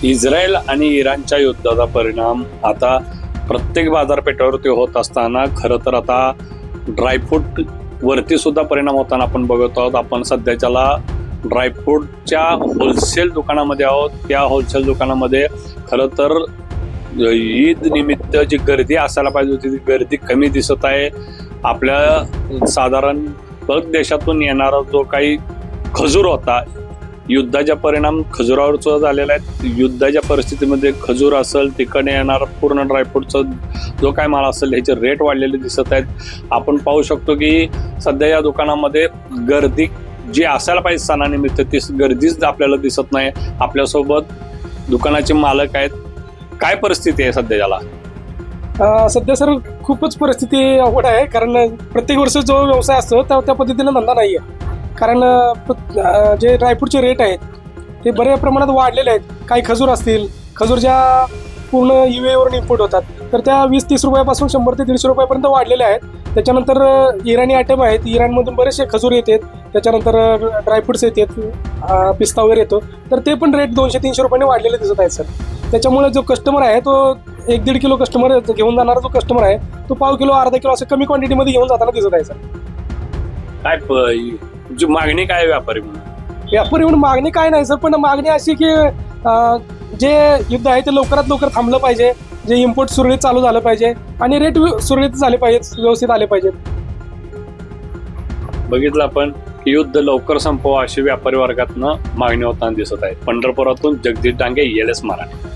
Israel आणि इराणच्या युद्धाचा परिणाम आता प्रत्येक बाजारपेठेवरती होत असताना खरं तर आता ड्रायफ्रूट वरती सुद्धा परिणाम होताना आपण बघत आहोत. आपण सध्याच्याला ड्रायफ्रूटच्या होलसेल दुकानामध्ये आहोत. त्या होलसेल दुकानामध्ये खरं तर ईद निमित्त जी गर्दी असायला पाहिजे होती ती गर्दी कमी दिसत आहे. आपल्या साधारण परदेशातून येणारा जो काही खजूर होता, युद्धाच्या परिणाम खजुरावरचा झालेला आहे. युद्धाच्या परिस्थितीमध्ये खजूर असेल, तिकडे येणारा पूर्ण ड्रायफ्रूटचा जो काय माल असेल ह्याचे रेट वाढलेले दिसत आहेत. आपण पाहू शकतो की सध्या या दुकानामध्ये गर्दी जी असायला पाहिजे सणानिमित्त ती गर्दीच आपल्याला दिसत नाही. आपल्यासोबत दुकानाचे मालक आहेत. काय परिस्थिती आहे सध्याला? सध्या सर खूपच परिस्थिती अवघड आहे, कारण प्रत्येक वर्ष जो व्यवसाय असतो त्या पद्धतीने धंदा नाही आहे. कारण जे ड्रायफ्रूटचे रेट आहेत ते बऱ्याच प्रमाणात वाढलेले आहेत. काही खजूर असतील, खजूर ज्या पूर्ण UAE इम्पोर्ट होतात तर त्या 20-30 रुपयापासून 100 ते 150 रुपयापर्यंत वाढलेल्या आहेत. त्याच्यानंतर इराणी आयटम आहेत, इराणमधून बरेचसे खजूर येतात. त्याच्यानंतर ड्रायफ्रुट्स येतात, पिस्ता वगैरे येतो, तर ते पण रेट 200-300 रुपयांनी वाढलेले दिसत आहेत सर. त्याच्यामुळे जो कस्टमर आहे तो 1-1.5 किलो कस्टमर घेऊन जाणारा जो कस्टमर आहे तो पाव किलो, अर्धा किलो असं कमी क्वांटिटीमध्ये घेऊन जाताना दिसत आहे सर. काय जी मागणी काय आहे व्यापारी म्हणून? व्यापारी म्हणून मागणी काय नाही सर, पण मागणी अशी की जे युद्ध आहे ते लवकरात लवकर थांबलं पाहिजे, जे इम्पोर्ट सुरळीत चालू झालं पाहिजे आणि रेट सुरळीत झाले पाहिजेत, व्यवस्थित आले पाहिजेत. बघितलं आपण की युद्ध लवकर संपवा अशी व्यापारी वर्गातनं मागणी होताना दिसत आहे. पंढरपुरातून जगदीश डांगे, LS मराठी.